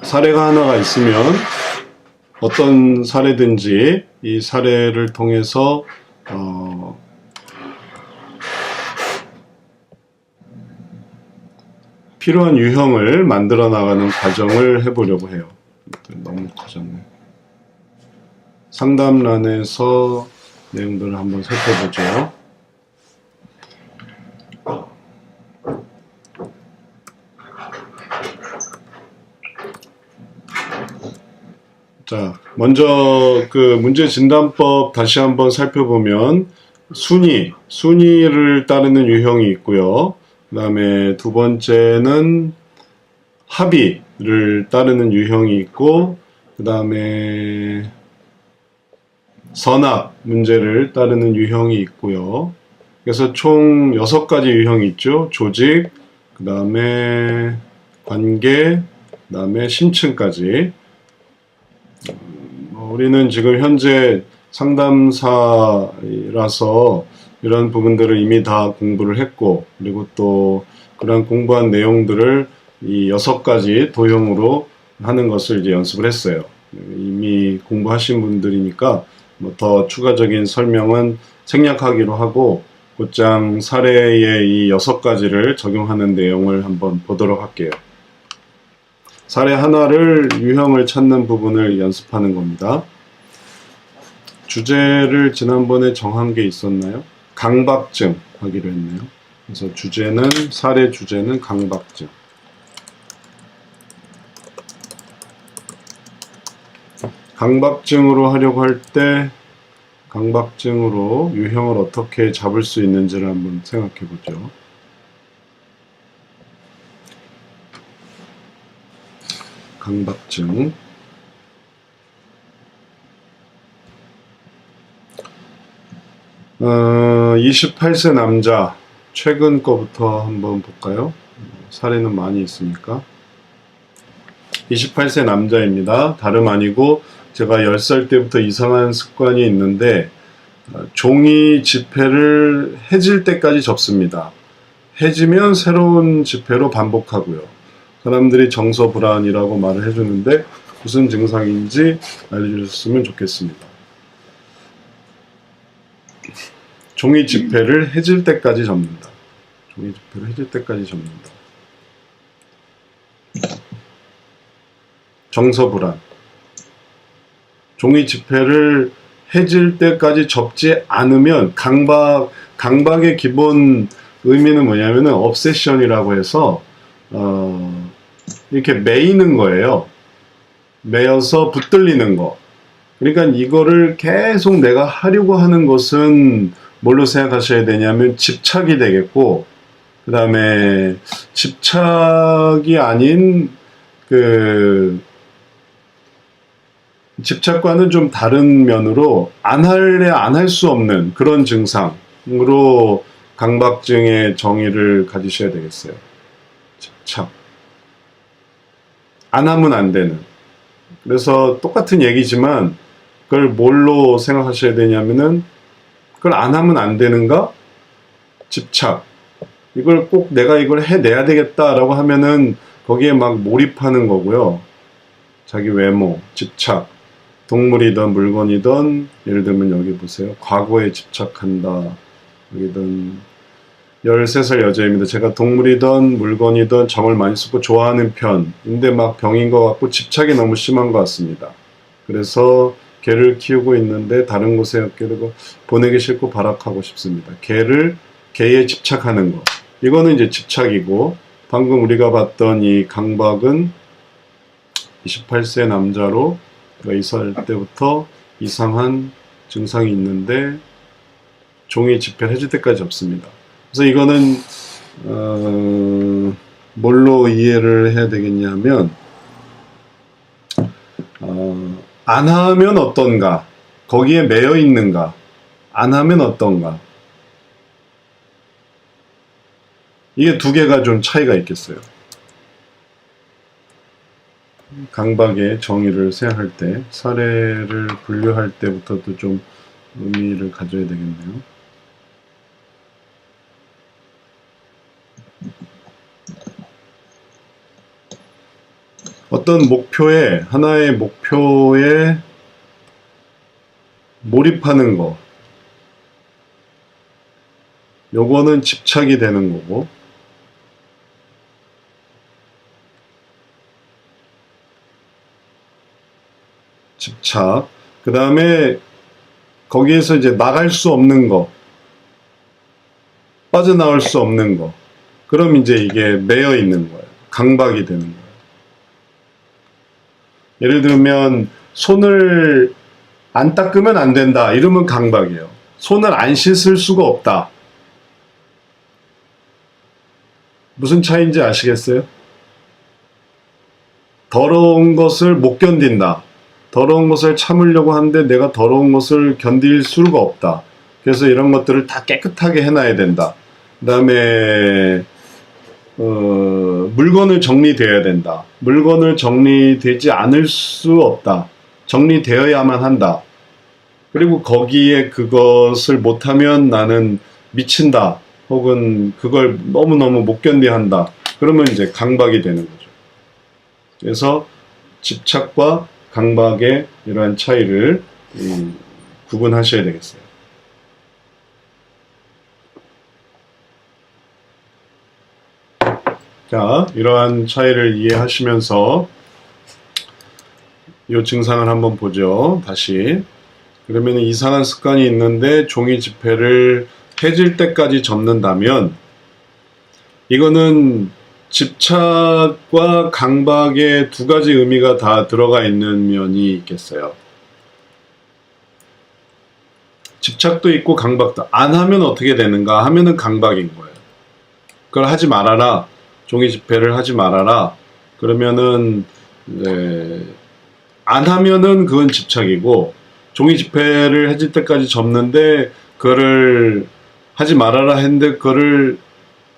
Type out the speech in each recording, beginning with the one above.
사례가 하나가 있으면 어떤 사례든지 이 사례를 통해서 필요한 유형을 만들어 나가는 과정을 해보려고 해요. 너무 커졌네. 상담란에서 내용들을 한번 살펴보죠. 자, 먼저 그 문제 진단법 다시 한번 살펴보면 순위를 따르는 유형이 있고요. 그 다음에 두 번째는 합의를 따르는 유형이 있고, 그 다음에 선악 문제를 따르는 유형이 있고요. 그래서 총 6가지 유형이 있죠. 조직, 그 다음에 관계, 그 다음에 심층까지. 우리는 지금 현재 상담사라서 이런 부분들을 이미 다 공부를 했고, 그리고 또 그런 공부한 내용들을 이 6가지 도형으로 하는 것을 이제 연습을 했어요. 이미 공부하신 분들이니까 뭐 더 추가적인 설명은 생략하기로 하고, 곧장 사례의 이 6가지를 적용하는 내용을 한번 보도록 할게요. 사례 하나를 유형을 찾는 부분을 연습하는 겁니다. 주제를 지난번에 정한 게 있었나요? 강박증 하기로 했네요. 그래서 사례 주제는 강박증. 강박증으로 하려고 할 때 강박증으로 유형을 어떻게 잡을 수 있는지를 한번 생각해 보죠. 강박증. 28세 남자, 최근 거부터 한번 볼까요? 사례는 많이 있으니까. 28세 남자입니다. 다름 아니고 제가 10살 때부터 이상한 습관이 있는데 종이 지폐를 해질 때까지 접습니다. 해지면 새로운 지폐로 반복하고요. 사람들이 정서불안이라고 말을 해주는데 무슨 증상인지 알려주셨으면 좋겠습니다. 종이 지폐를 해질 때까지 접는다. 종이 지폐를 해질 때까지 접는다. 정서불안. 종이 지폐를 해질 때까지 접지 않으면 강박의 기본 의미는 뭐냐면은 obsession이라고 해서 이렇게 매이는 거예요. 매여서 붙들리는 거. 그러니까 이거를 계속 내가 하려고 하는 것은 뭘로 생각하셔야 되냐면 집착이 되겠고, 그 다음에 집착이 아닌 집착과는 좀 다른 면으로 안 할 수 없는 그런 증상으로 강박증의 정의를 가지셔야 되겠어요. 집착. 안 하면 안 되는. 그래서 똑같은 얘기지만 그걸 뭘로 생각하셔야 되냐면은 그걸 안 하면 안 되는가? 집착. 이걸 꼭 내가 이걸 해내야 되겠다라고 하면은 거기에 막 몰입하는 거고요. 자기 외모, 집착. 동물이든 물건이든 예를 들면 여기 보세요. 과거에 집착한다. 여기든 13살 여자입니다. 제가 동물이든 물건이든 정을 많이 쓰고 좋아하는 편인데 막 병인 것 같고 집착이 너무 심한 것 같습니다. 그래서 개를 키우고 있는데 다른 곳에 보내기 싫고 발악하고 싶습니다. 개에 집착하는 것. 이거는 이제 집착이고, 방금 우리가 봤던 이 강박은 28세 남자로 2살 때부터 이상한 증상이 있는데 종이 지폐를 해줄 때까지 접습니다. 그래서 이거는 뭘로 이해를 해야 되겠냐면 안 하면 어떤가, 거기에 매여 있는가, 안 하면 어떤가, 이게 두 개가 좀 차이가 있겠어요. 강박의 정의를 생각할 때, 사례를 분류할 때부터도 좀 의미를 가져야 되겠네요. 어떤 목표에, 하나의 목표에 몰입하는 거. 요거는 집착이 되는 거고, 집착. 그 다음에 거기에서 이제 나갈 수 없는 거, 빠져나올 수 없는 거. 그럼 이제 이게 매여 있는 거예요. 강박이 되는 거예요. 예를 들면 손을 안 닦으면 안 된다. 이러면 강박이에요. 손을 안 씻을 수가 없다. 무슨 차이인지 아시겠어요? 더러운 것을 못 견딘다. 더러운 것을 참으려고 하는데 내가 더러운 것을 견딜 수가 없다. 그래서 이런 것들을 다 깨끗하게 해놔야 된다. 그 다음에 물건을 정리되어야 된다. 물건을 정리되지 않을 수 없다. 정리되어야만 한다. 그리고 거기에 그것을 못하면 나는 미친다. 혹은 그걸 너무너무 못 견뎌한다. 그러면 이제 강박이 되는 거죠. 그래서 집착과 강박의 이러한 차이를 구분하셔야 되겠어요. 자, 이러한 차이를 이해하시면서 이 증상을 한번 보죠. 다시. 그러면 이상한 습관이 있는데 종이 지폐를 해질 때까지 접는다면 이거는 집착과 강박의 두 가지 의미가 다 들어가 있는 면이 있겠어요. 집착도 있고 강박도. 안 하면 어떻게 되는가 하면은 강박인 거예요. 그걸 하지 말아라. 종이 지폐를 하지 말아라. 그러면은 안 하면은 그건 집착이고, 종이 지폐를 해질 때까지 접는데 그거를 하지 말아라 했는데 그거를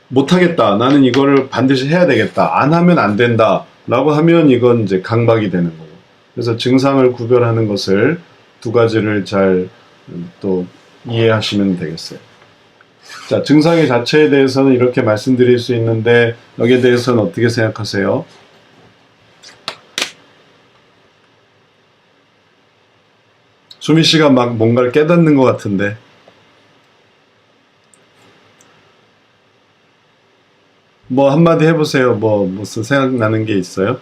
못하겠다. 나는 이거를 반드시 해야 되겠다. 안 하면 안 된다. 라고 하면 이건 이제 강박이 되는 거고. 그래서 증상을 구별하는 것을 두 가지를 잘 또 이해하시면 되겠어요. 자, 증상의 자체에 대해서는 이렇게 말씀드릴 수 있는데 여기에 대해서는 어떻게 생각하세요? 수미 씨가 막 뭔가를 깨닫는 것 같은데. 뭐 한마디 해보세요. 뭐 무슨 생각나는 게 있어요?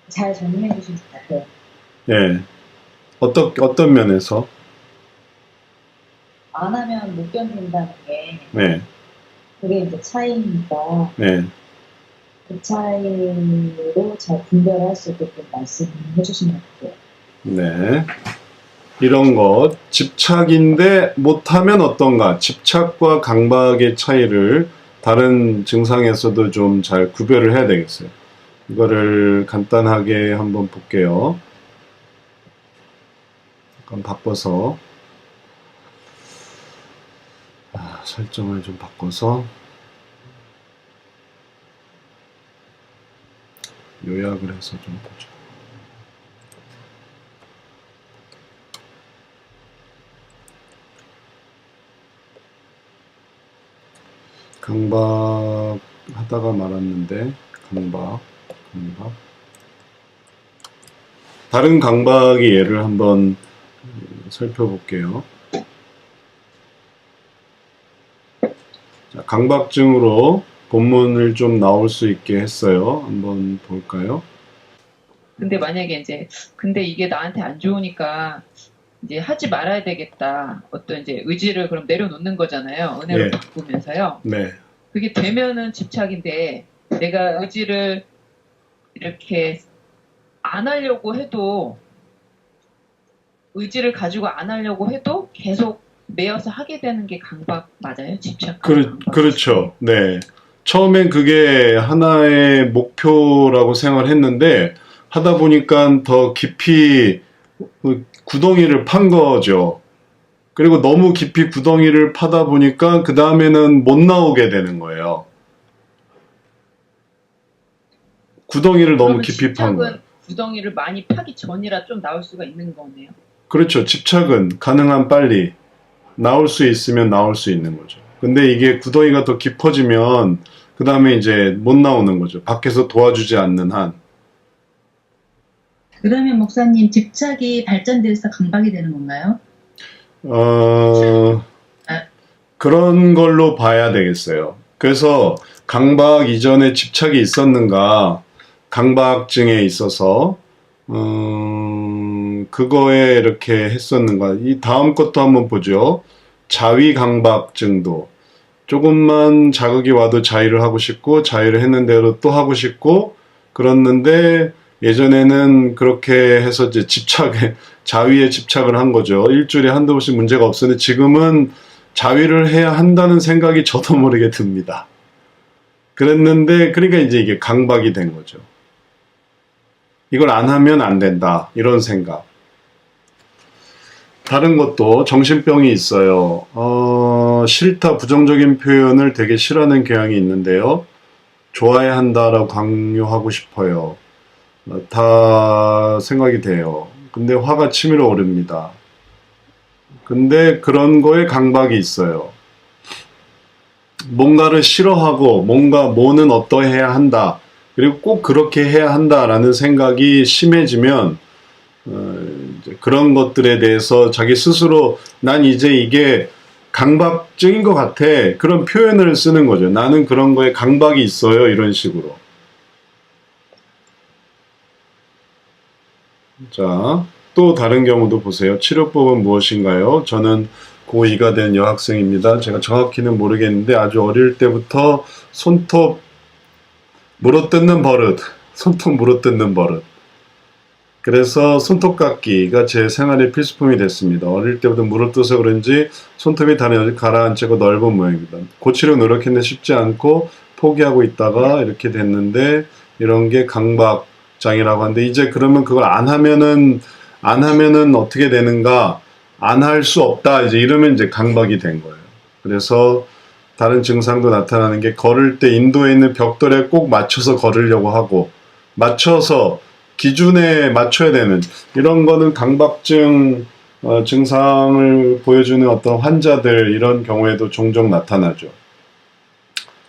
잘 정리해 주신 것 같아요. 예. 어떤 면에서? 안 하면 못 견딘다는 게 네. 그게 이제 차이니까 네. 그 차이로 잘 분별할 수 있게끔 말씀해 주신 것 같아요. 네. 이런 것, 집착인데 못하면 어떤가? 집착과 강박의 차이를 다른 증상에서도 좀 잘 구별을 해야 되겠어요. 이거를 간단하게 한번 볼게요. 잠깐 바꿔서 설정을 좀 바꿔서 요약을 해서 좀 보죠. 강박 하다가 말았는데 강박 다른 강박의 예를 한번 살펴볼게요. 자, 강박증으로 본문을 좀 나올 수 있게 했어요. 한번 볼까요? 근데 만약에 근데 이게 나한테 안 좋으니까 이제 하지 말아야 되겠다. 어떤 이제 의지를 그럼 내려놓는 거잖아요. 은혜로 네. 바꾸면서요. 네. 그게 되면은 집착인데 내가 의지를 이렇게 안 하려고 해도 의지를 가지고 안 하려고 해도 계속 매여서 하게 되는 게 강박 맞아요? 집착. 그렇죠. 네. 처음엔 그게 하나의 목표라고 생각을 했는데 하다 보니까 더 깊이 구덩이를 판 거죠. 그리고 너무 깊이 구덩이를 파다 보니까 그 다음에는 못 나오게 되는 거예요. 구덩이를 너무 깊이 판 거예요. 구덩이를 많이 파기 전이라 좀 나올 수가 있는 거네요. 그렇죠. 집착은 가능한 빨리 나올 수 있으면 나올 수 있는 거죠. 근데 이게 구덩이가 더 깊어지면 그 다음에 이제 못 나오는 거죠. 밖에서 도와주지 않는 한. 그러면 목사님 집착이 발전돼서 강박이 되는 건가요? 그런 걸로 봐야 되겠어요. 그래서 강박 이전에 집착이 있었는가, 강박증에 있어서 그거에 이렇게 했었는가. 이 다음 것도 한번 보죠. 자위 강박증도 조금만 자극이 와도 자위를 하고 싶고, 자위를 했는 대로 또 하고 싶고, 그랬는데 예전에는 그렇게 해서 이제 자위에 집착을 한 거죠. 일주일에 한두 번씩 문제가 없었는데 지금은 자위를 해야 한다는 생각이 저도 모르게 듭니다. 그랬는데, 그러니까 이제 이게 강박이 된 거죠. 이걸 안 하면 안 된다. 이런 생각. 다른 것도 정신병이 있어요. 싫다, 부정적인 표현을 되게 싫어하는 경향이 있는데요. 좋아야 한다라고 강요하고 싶어요. 다 생각이 돼요. 근데 화가 치밀어 오릅니다. 근데 그런 거에 강박이 있어요. 뭔가를 싫어하고 뭐는 어떠해야 한다. 그리고 꼭 그렇게 해야 한다라는 생각이 심해지면 이제 그런 것들에 대해서 자기 스스로 난 이제 이게 강박증인 것 같아. 그런 표현을 쓰는 거죠. 나는 그런 거에 강박이 있어요. 이런 식으로. 자, 또 다른 경우도 보세요. 치료법은 무엇인가요? 저는 고2가 된 여학생입니다. 제가 정확히는 모르겠는데 아주 어릴 때부터 손톱 물어뜯는 버릇, 손톱 물어뜯는 버릇. 그래서 손톱깎이가 제 생활의 필수품이 됐습니다. 어릴 때부터 물어뜯어서 그런지 손톱이 다른 가라앉고 넓은 모양입니다. 고치려 노력했는데 쉽지 않고 포기하고 있다가 이렇게 됐는데 이런 게 강박장애라고 하는데 이제 그러면 그걸 안 하면은 어떻게 되는가? 안 할 수 없다. 이제 이러면 이제 강박이 된 거예요. 그래서 다른 증상도 나타나는 게 걸을 때 인도에 있는 벽돌에 꼭 맞춰서 걸으려고 하고 맞춰서 기준에 맞춰야 되는 이런 거는 강박증 증상을 보여주는 어떤 환자들 이런 경우에도 종종 나타나죠.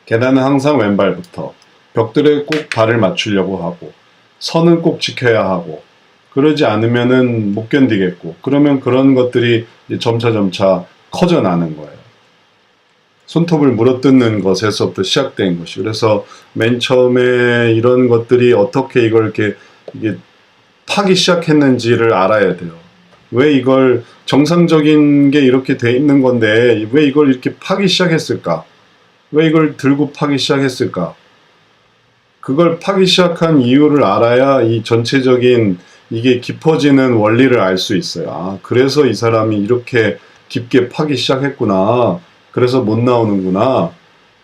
계단은 항상 왼발부터 벽돌에 꼭 발을 맞추려고 하고 선은 꼭 지켜야 하고 그러지 않으면은 못 견디겠고 그러면 그런 것들이 이제 점차 커져 나는 거예요. 손톱을 물어뜯는 것에서부터 시작된 것이. 그래서 맨 처음에 이런 것들이 어떻게 이걸 이게 파기 시작했는지를 알아야 돼요. 왜 이걸 정상적인 게 이렇게 돼 있는 건데 왜 이걸 이렇게 파기 시작했을까? 왜 이걸 들고 파기 시작했을까? 그걸 파기 시작한 이유를 알아야 이 전체적인 이게 깊어지는 원리를 알 수 있어요. 아, 그래서 이 사람이 이렇게 깊게 파기 시작했구나. 그래서 못 나오는구나.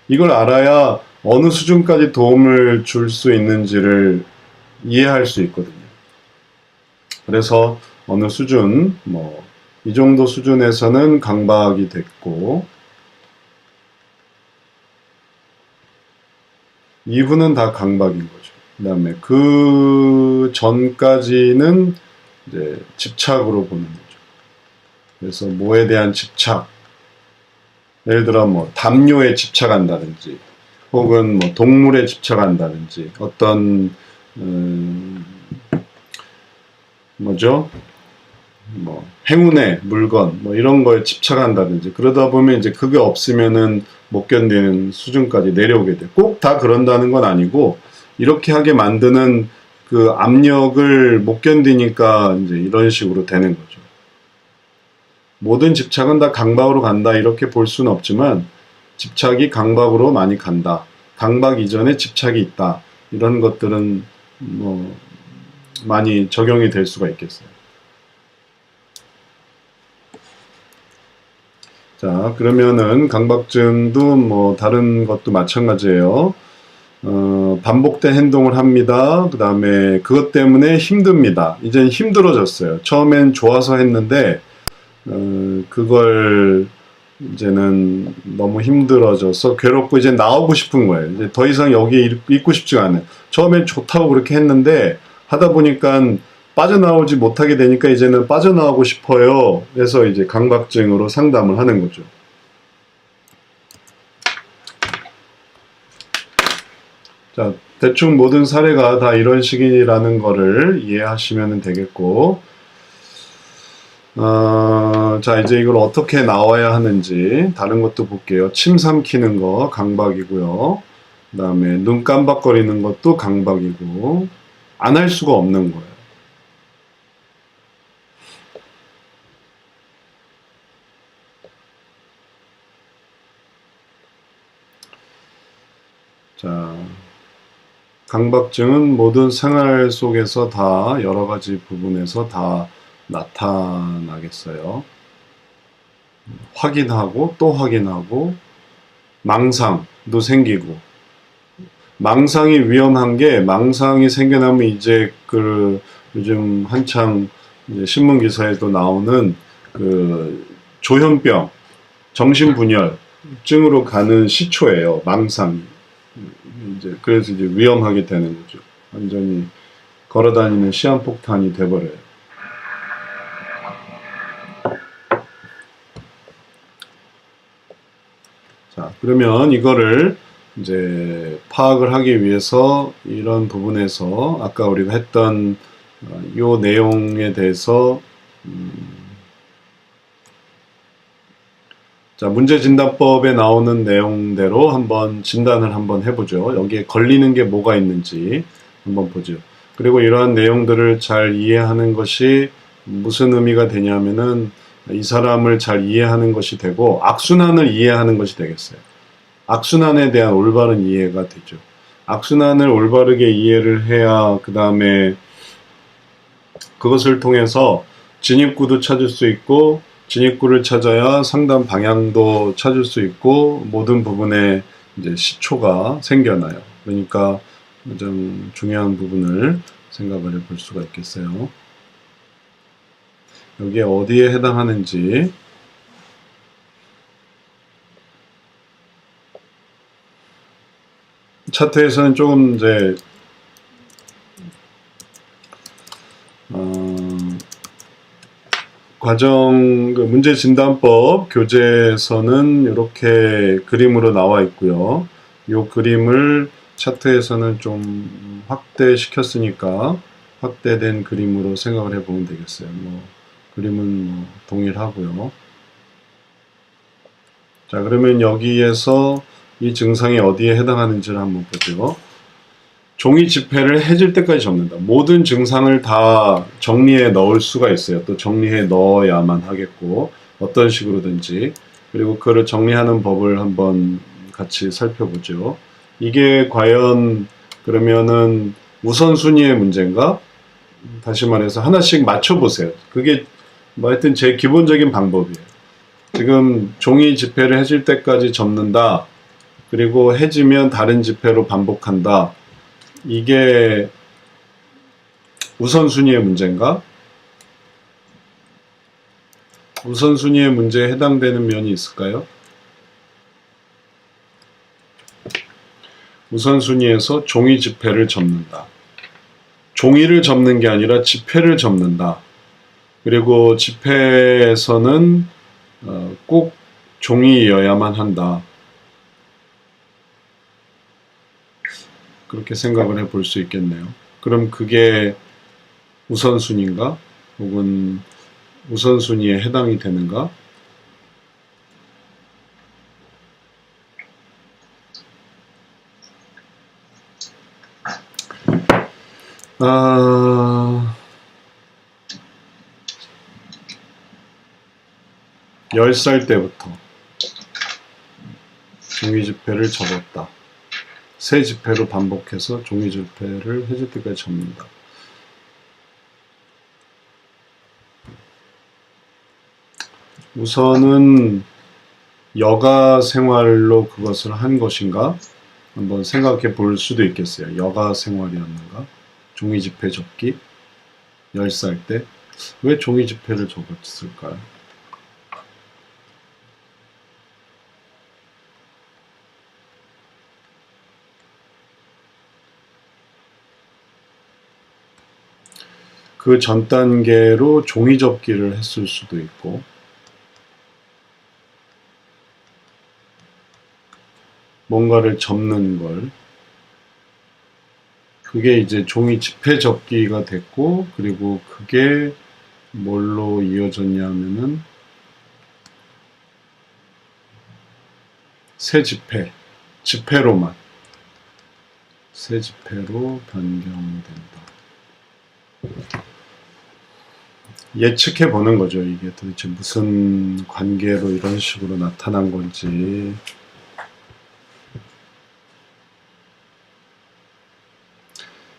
이걸 알아야 어느 수준까지 도움을 줄 수 있는지를 이해할 수 있거든요. 그래서 어느 수준, 이 정도 수준에서는 강박이 됐고, 이후는 다 강박인 거죠. 그 다음에 그 전까지는 이제 집착으로 보는 거죠. 그래서 뭐에 대한 집착, 예를 들어 담요에 집착한다든지, 혹은 동물에 집착한다든지, 어떤 행운의 물건 이런 거에 집착한다든지 그러다 보면 이제 그게 없으면은 못 견디는 수준까지 내려오게 돼. 꼭 다 그런다는 건 아니고 이렇게 하게 만드는 그 압력을 못 견디니까 이제 이런 식으로 되는 거죠. 모든 집착은 다 강박으로 간다 이렇게 볼 수는 없지만 집착이 강박으로 많이 간다. 강박 이전에 집착이 있다. 이런 것들은 많이 적용이 될 수가 있겠어요. 자, 그러면은 강박증도 다른 것도 마찬가지예요. 반복된 행동을 합니다. 그 다음에 그것 때문에 힘듭니다. 이젠 힘들어졌어요. 처음엔 좋아서 했는데 그걸 이제는 너무 힘들어져서 괴롭고 이제 나오고 싶은 거예요. 이제 더 이상 여기에 있고 싶지가 않아요. 처음엔 좋다고 그렇게 했는데 하다 보니까 빠져나오지 못하게 되니까 이제는 빠져나오고 싶어요. 그래서 이제 강박증으로 상담을 하는 거죠. 자, 대충 모든 사례가 다 이런 식이라는 거를 이해하시면 되겠고, 자, 이제 이걸 어떻게 나와야 하는지 다른 것도 볼게요. 침 삼키는 거 강박이고요. 그 다음에 눈 깜박거리는 것도 강박이고, 안 할 수가 없는 거예요. 자, 강박증은 모든 생활 속에서 다 여러 가지 부분에서 다 나타나겠어요. 확인하고 또 확인하고 망상도 생기고, 망상이 위험한 게, 망상이 생겨나면 이제 그 요즘 한창 이제 신문 기사에도 나오는 그 조현병, 정신분열증으로 가는 시초예요. 망상이. 이제 그래서 이제 위험하게 되는 거죠. 완전히 걸어다니는 시한폭탄이 돼버려요. 자, 그러면 이거를 이제 파악을 하기 위해서 이런 부분에서 아까 우리가 했던 요 내용에 대해서 자, 문제진단법에 나오는 내용대로 한번 진단을 한번 해보죠. 여기에 걸리는 게 뭐가 있는지 한번 보죠. 그리고 이러한 내용들을 잘 이해하는 것이 무슨 의미가 되냐면은 이 사람을 잘 이해하는 것이 되고 악순환을 이해하는 것이 되겠어요. 악순환에 대한 올바른 이해가 되죠. 악순환을 올바르게 이해를 해야 그 다음에 그것을 통해서 진입구도 찾을 수 있고, 진입구를 찾아야 상담 방향도 찾을 수 있고, 모든 부분에 이제 시초가 생겨나요. 그러니까 가장 중요한 부분을 생각을 해볼 수가 있겠어요. 여기에 어디에 해당하는지 차트에서는 조금 이제 과정 그 문제진단법 교재에서는 이렇게 그림으로 나와 있고요. 이 그림을 차트에서는 좀 확대시켰으니까 확대된 그림으로 생각을 해보면 되겠어요. 뭐 그림은 뭐 동일하고요. 자, 그러면 여기에서 이 증상이 어디에 해당하는지를 한번 보죠. 종이 지폐를 해질 때까지 접는다. 모든 증상을 다 정리해 넣을 수가 있어요. 또 정리해 넣어야만 하겠고, 어떤 식으로든지. 그리고 그를 정리하는 법을 한번 같이 살펴보죠. 이게 과연 그러면은 우선순위의 문제인가? 다시 말해서 하나씩 맞춰보세요. 그게 뭐 하여튼 제 기본적인 방법이에요. 지금 종이 지폐를 해질 때까지 접는다. 그리고 해지면 다른 지폐로 반복한다. 이게 우선순위의 문제인가? 우선순위의 문제에 해당되는 면이 있을까요? 우선순위에서 종이 지폐를 접는다. 종이를 접는 게 아니라 지폐를 접는다. 그리고 지폐에서는 꼭 종이여야만 한다. 그렇게 생각을 해볼 수 있겠네요. 그럼 그게 우선순위인가? 혹은 우선순위에 해당이 되는가? 아, 10살 때부터 종이지폐를 접었다. 새 지폐로 반복해서 종이지폐를 해질 때까지 접는다. 우선은 여가 생활로 그것을 한 것인가? 한번 생각해 볼 수도 있겠어요. 여가 생활이었는가? 종이지폐 접기? 10살 때? 왜 종이지폐를 접었을까요? 그 전 단계로 종이 접기를 했을 수도 있고, 뭔가를 접는 걸 그게 이제 종이 지폐 접기가 됐고, 그리고 그게 뭘로 이어졌냐 하면은 새 지폐, 지폐로만 새 지폐로 변경된다. 예측해 보는 거죠. 이게 도대체 무슨 관계로 이런 식으로 나타난 건지.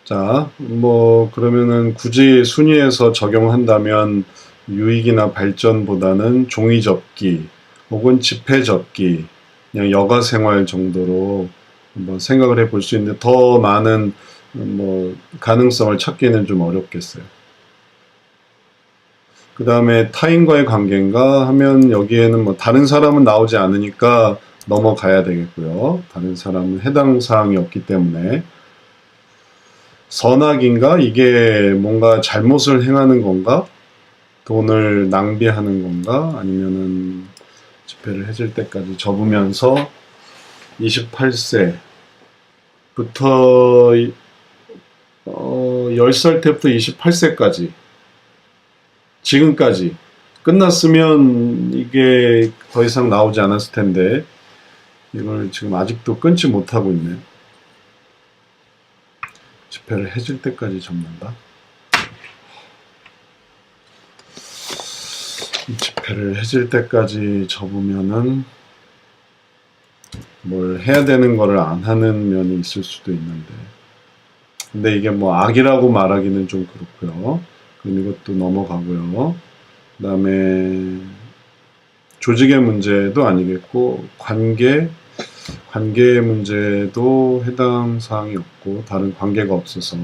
자, 뭐 그러면은 굳이 순위에서 적용한다면 유익이나 발전보다는 종이 접기 혹은 지폐 접기, 그냥 여가 생활 정도로 한번 생각을 해볼 수 있는데, 더 많은 뭐 가능성을 찾기는 좀 어렵겠어요. 그 다음에 타인과의 관계인가 하면 여기에는 뭐 다른 사람은 나오지 않으니까 넘어가야 되겠고요. 다른 사람은 해당 사항이 없기 때문에. 선악인가? 이게 뭔가 잘못을 행하는 건가? 돈을 낭비하는 건가? 아니면은 지폐를 해질 때까지 접으면서 28세부터 10살 때부터 28세까지 지금까지 끝났으면 이게 더 이상 나오지 않았을 텐데 이걸 지금 아직도 끊지 못하고 있네요. 지폐를 해질 때까지 접는다. 이 지폐를 해질 때까지 접으면은 뭘 해야 되는 거를 안 하는 면이 있을 수도 있는데, 근데 이게 뭐 악이라고 말하기는 좀 그렇고요. 그럼 이것도 넘어가고요. 그 다음에 조직의 문제도 아니겠고, 관계의 문제도 해당 사항이 없고, 다른 관계가 없어서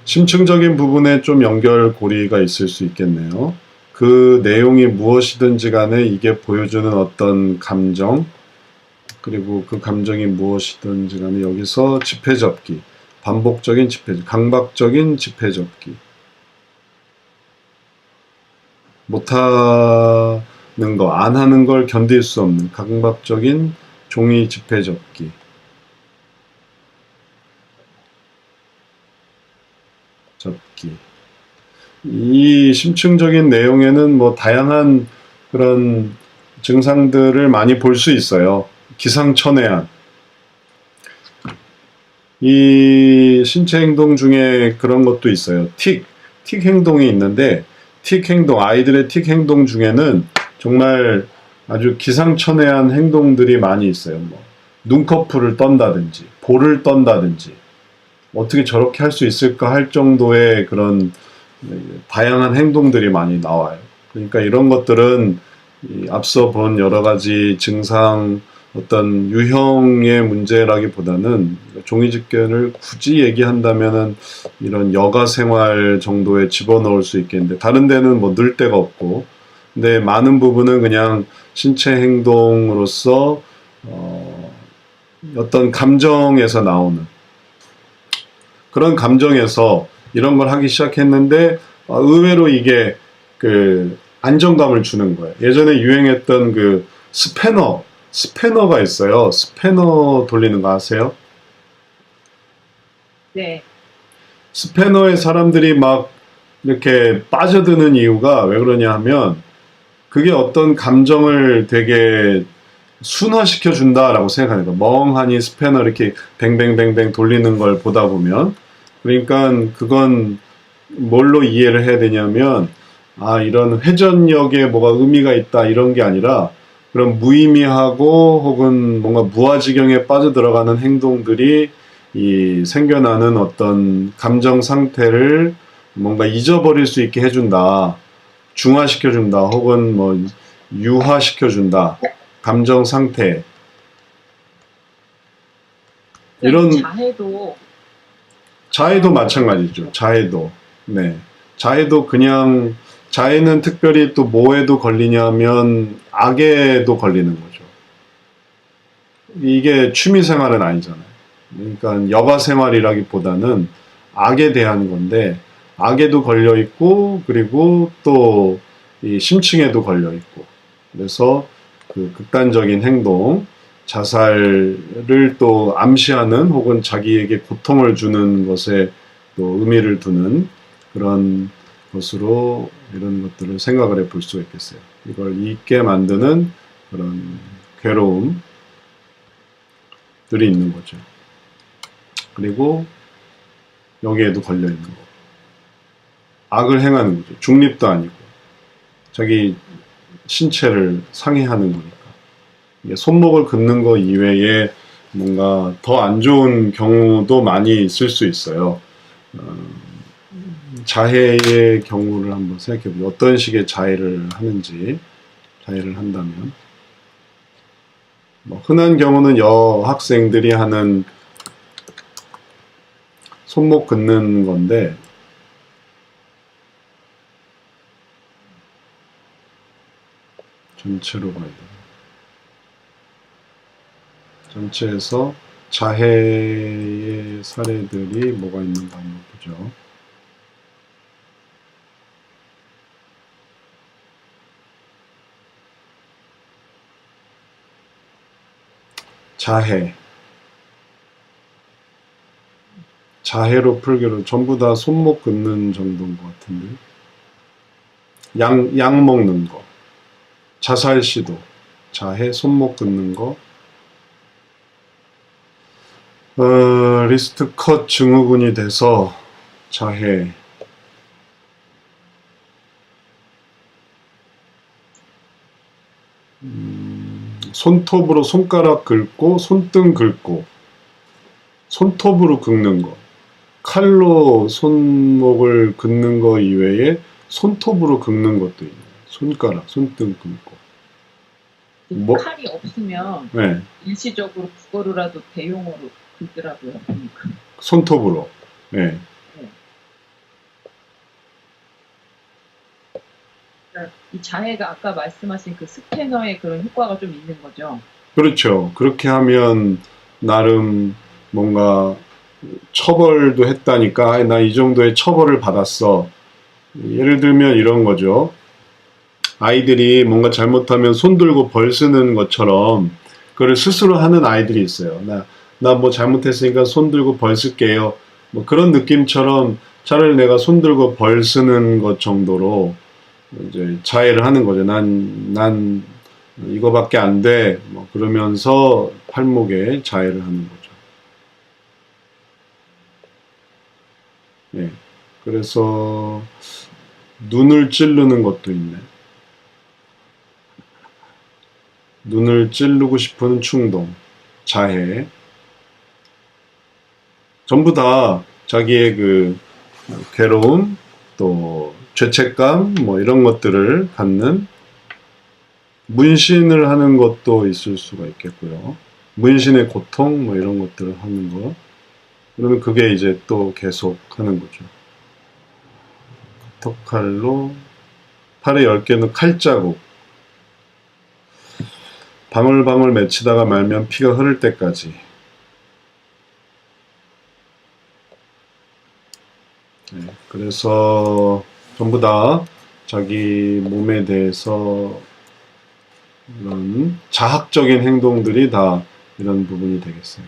심층적인 부분에 좀 연결고리가 있을 수 있겠네요. 그 내용이 무엇이든지 간에 이게 보여주는 어떤 감정, 그리고 그 감정이 무엇이든지 간에 여기서 지폐 접기, 반복적인 지폐, 강박적인 지폐 접기, 못하는 거, 안 하는 걸 견딜 수 없는 강박적인 종이 지폐 접기. 이 심층적인 내용에는 뭐 다양한 그런 증상들을 많이 볼 수 있어요. 기상천외한. 이 신체 행동 중에 그런 것도 있어요. 틱 행동이 있는데, 틱 행동, 아이들의 틱 행동 중에는 정말 아주 기상천외한 행동들이 많이 있어요. 뭐 눈꺼풀을 떤다든지, 볼을 떤다든지, 어떻게 저렇게 할 수 있을까 할 정도의 그런 다양한 행동들이 많이 나와요. 그러니까 이런 것들은 앞서 본 여러 가지 증상, 어떤 유형의 문제라기보다는 종이집계를 굳이 얘기한다면은 이런 여가 생활 정도에 집어넣을 수 있겠는데, 다른 데는 뭐 넣을 데가 없고, 근데 많은 부분은 그냥 신체 행동으로서 어떤 감정에서 나오는 그런 감정에서 이런 걸 하기 시작했는데, 의외로 이게 그 안정감을 주는 거예요. 예전에 유행했던 그 스패너가 있어요. 스패너 돌리는 거 아세요? 네. 스패너에 사람들이 막 이렇게 빠져드는 이유가 왜 그러냐 하면, 그게 어떤 감정을 되게 순화시켜 준다라고 생각하는 거예요. 멍하니 스패너 이렇게 뱅뱅뱅뱅 돌리는 걸 보다 보면. 그러니까 그건 뭘로 이해를 해야 되냐면, 이런 회전력에 뭐가 의미가 있다 이런 게 아니라, 그런 무의미하고 혹은 뭔가 무아지경에 빠져들어가는 행동들이 이 생겨나는 어떤 감정 상태를 뭔가 잊어버릴 수 있게 해준다, 중화시켜준다, 혹은 뭐 유화시켜준다, 감정 상태. 이런 자해도 마찬가지죠. 자해도. 네. 자해도 그냥, 자해는 특별히 또 뭐에도 걸리냐면 악에도 걸리는 거죠. 이게 취미생활은 아니잖아요. 그러니까 여가생활이라기보다는 악에 대한 건데, 악에도 걸려 있고, 그리고 또 이 심층에도 걸려 있고, 그래서 그 극단적인 행동, 자살을 또 암시하는 혹은 자기에게 고통을 주는 것에 또 의미를 두는 그런 것으로 이런 것들을 생각을 해 볼 수가 있겠어요. 이걸 잊게 만드는 그런 괴로움들이 있는 거죠. 그리고 여기에도 걸려 있는 거. 악을 행하는 거죠. 중립도 아니고 자기 신체를 상해하는 거니까. 이게 손목을 긋는 거 이외에 뭔가 더 안 좋은 경우도 많이 있을 수 있어요. 자해의 경우를 한번 생각해 보죠. 어떤 식의 자해를 하는지, 자해를 한다면. 뭐 흔한 경우는 여학생들이 하는 손목 긋는 건데, 전체로 봐야 돼요. 전체에서 자해의 사례들이 뭐가 있는가 한번 보죠. 자해로 풀기로 전부 다 손목 긋는 정도인 것 같은데. 약 먹는 거, 자살 시도, 자해, 손목 긋는 거, 리스트 컷 증후군이 돼서 자해, 손톱으로 손가락 긁고 손등 긁고 손톱으로 긁는 거, 칼로 손목을 긋는 거 이외에 손톱으로 긁는 것도 있네요. 손가락, 손등 긁고. 뭐? 칼이 없으면 네, 일시적으로 국어로라도 대용어로 긁더라고요. 보니까. 손톱으로. 네. 그러니까 이 자해가 아까 말씀하신 그 스캐너의 그런 효과가 좀 있는 거죠. 그렇죠. 그렇게 하면 나름 뭔가 처벌도 했다니까 나 이 정도의 처벌을 받았어. 예를 들면 이런 거죠. 아이들이 뭔가 잘못하면 손 들고 벌 쓰는 것처럼 그걸 스스로 하는 아이들이 있어요. 나 뭐 잘못했으니까 손 들고 벌 쓸게요. 뭐 그런 느낌처럼 차라리 내가 손 들고 벌 쓰는 것 정도로 이제 자해를 하는 거죠. 난 이거밖에 안 돼. 뭐 그러면서 팔목에 자해를 하는 거죠. 예. 그래서 눈을 찌르는 것도 있네. 눈을 찌르고 싶은 충동, 자해. 전부 다 자기의 그 괴로움, 또 죄책감, 뭐 이런 것들을 갖는 문신을 하는 것도 있을 수가 있겠고요. 문신의 고통, 뭐 이런 것들을 하는 거. 그러면 그게 이제 또 계속 하는 거죠. 턱칼로 팔에 10개는 칼자국. 방울방울 맺히다가 말면 피가 흐를 때까지. 네, 그래서 전부 다 자기 몸에 대해서 이런 자학적인 행동들이 다 이런 부분이 되겠어요.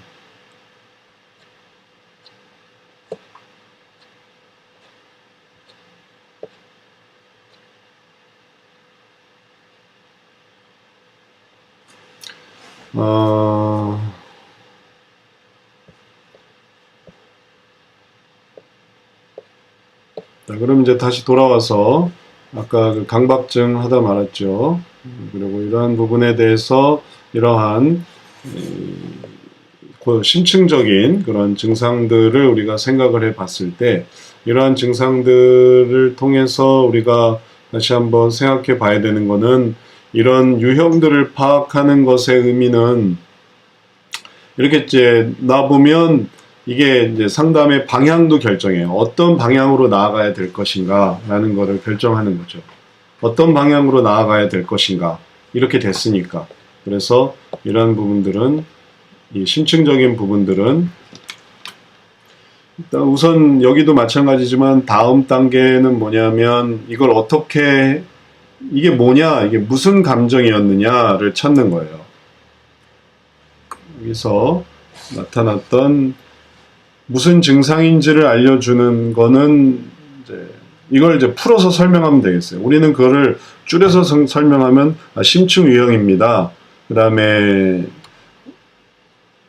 자, 그럼 이제 다시 돌아와서 아까 그 강박증 하다 말았죠. 그리고 이러한 부분에 대해서 이러한 심층적인 그런 증상들을 우리가 생각을 해 봤을 때 이러한 증상들을 통해서 우리가 다시 한번 생각해 봐야 되는 거는 이런 유형들을 파악하는 것의 의미는 이렇게 이제 놔보면 이게 이제 상담의 방향도 결정해요. 어떤 방향으로 나아가야 될 것인가 라는 것을 결정하는 거죠. 어떤 방향으로 나아가야 될 것인가 이렇게 됐으니까. 그래서 이러한 부분들은 이 심층적인 부분들은 일단 우선 여기도 마찬가지지만 다음 단계는 뭐냐면 이걸 어떻게 이게 뭐냐 이게 무슨 감정이었느냐를 찾는 거예요. 여기서 나타났던 무슨 증상인지를 알려주는 거는 이제 이걸 이제 풀어서 설명하면 되겠어요. 우리는 그거를 줄여서 설명하면 심층 유형입니다. 그 다음에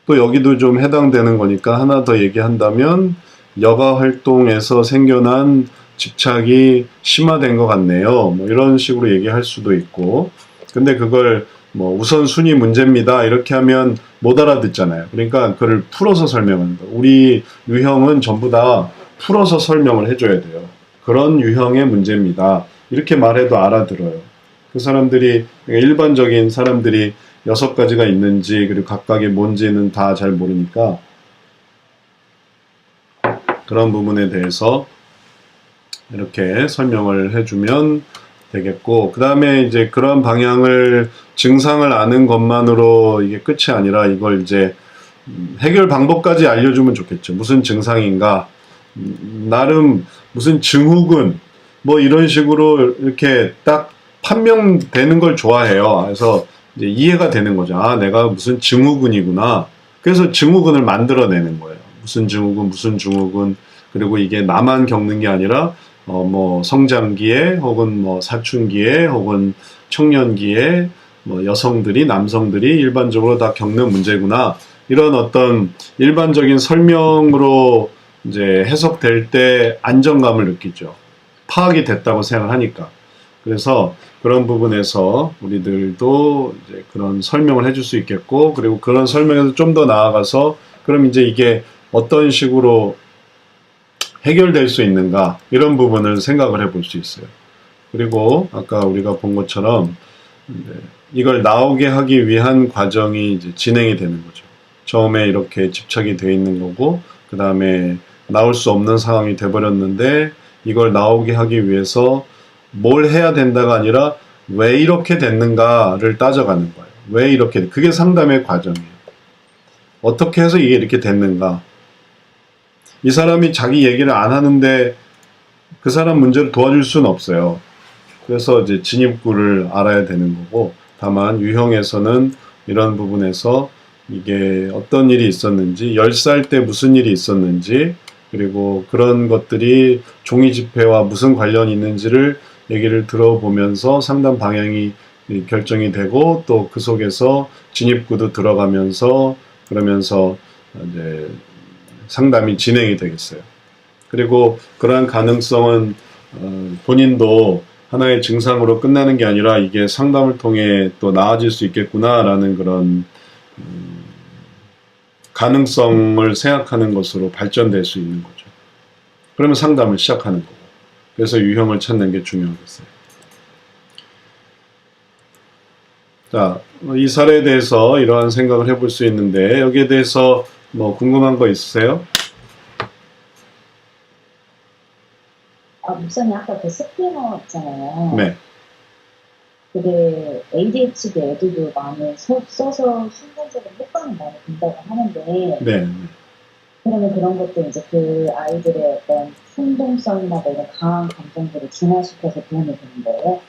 또 여기도 좀 해당되는 거니까 하나 더 얘기한다면 여가 활동에서 생겨난 집착이 심화된 것 같네요. 뭐 이런 식으로 얘기할 수도 있고, 근데 그걸 뭐 우선순위 문제입니다 이렇게 하면 못 알아듣잖아요. 그러니까 그걸 풀어서 설명하는 거예요. 우리 유형은 전부 다 풀어서 설명을 해줘야 돼요. 그런 유형의 문제입니다 이렇게 말해도 알아들어요. 그 사람들이, 일반적인 사람들이 6가지가 있는지 그리고 각각이 뭔지는 다 잘 모르니까 그런 부분에 대해서 이렇게 설명을 해주면 되겠고, 그 다음에 이제 그런 방향을, 증상을 아는 것만으로 이게 끝이 아니라 이걸 이제 해결 방법까지 알려주면 좋겠죠. 무슨 증상인가, 나름 무슨 증후군 뭐 이런 식으로 이렇게 딱 판명되는 걸 좋아해요. 그래서 이제 이해가 되는 거죠. 아, 내가 무슨 증후군이구나. 그래서 증후군을 만들어내는 거예요. 무슨 증후군, 무슨 증후군. 그리고 이게 나만 겪는 게 아니라 뭐 성장기에 혹은 뭐 사춘기에 혹은 청년기에 뭐 여성들이, 남성들이 일반적으로 다 겪는 문제구나. 이런 어떤 일반적인 설명으로 이제 해석될 때 안정감을 느끼죠. 파악이 됐다고 생각을 하니까. 그래서 그런 부분에서 우리들도 이제 그런 설명을 해줄 수 있겠고, 그리고 그런 설명에서 좀 더 나아가서 그럼 이제 이게 어떤 식으로 해결될 수 있는가, 이런 부분을 생각을 해볼 수 있어요. 그리고 아까 우리가 본 것처럼 이걸 나오게 하기 위한 과정이 이제 진행이 되는 거죠. 처음에 이렇게 집착이 돼 있는 거고, 그 다음에 나올 수 없는 상황이 돼버렸는데 이걸 나오게 하기 위해서 뭘 해야 된다가 아니라 왜 이렇게 됐는가를 따져가는 거예요. 왜 이렇게, 그게 상담의 과정이에요. 어떻게 해서 이게 이렇게 됐는가. 이 사람이 자기 얘기를 안 하는데 그 사람 문제를 도와줄 수는 없어요. 그래서 이제 진입구를 알아야 되는 거고, 다만 유형에서는 이런 부분에서 이게 어떤 일이 있었는지, 10살 때 무슨 일이 있었는지, 그리고 그런 것들이 종이 집회와 무슨 관련이 있는지를 얘기를 들어보면서 상담 방향이 결정이 되고, 또 그 속에서 진입구도 들어가면서, 그러면서 이제 상담이 진행이 되겠어요. 그리고 그러한 가능성은 본인도 하나의 증상으로 끝나는 게 아니라 이게 상담을 통해 또 나아질 수 있겠구나라는 그런 가능성을 생각하는 것으로 발전될 수 있는 거죠. 그러면 상담을 시작하는 거고. 그래서 유형을 찾는 게 중요하겠어요. 자, 이 사례에 대해서 이러한 생각을 해볼 수 있는데, 여기에 대해서 뭐 궁금한 거 있으세요? 목사님 아까 그 스피너 있잖아요. 네. 그게 ADHD 애들도 많이 써서 순간적으로 효과는 많이 본다고 하는데, 네. 그러면 그런 것도 이제 그 아이들의 어떤 충동성이나 뭐 이런 강한 감정들을 진화시켜서 도움이 되는 거예요?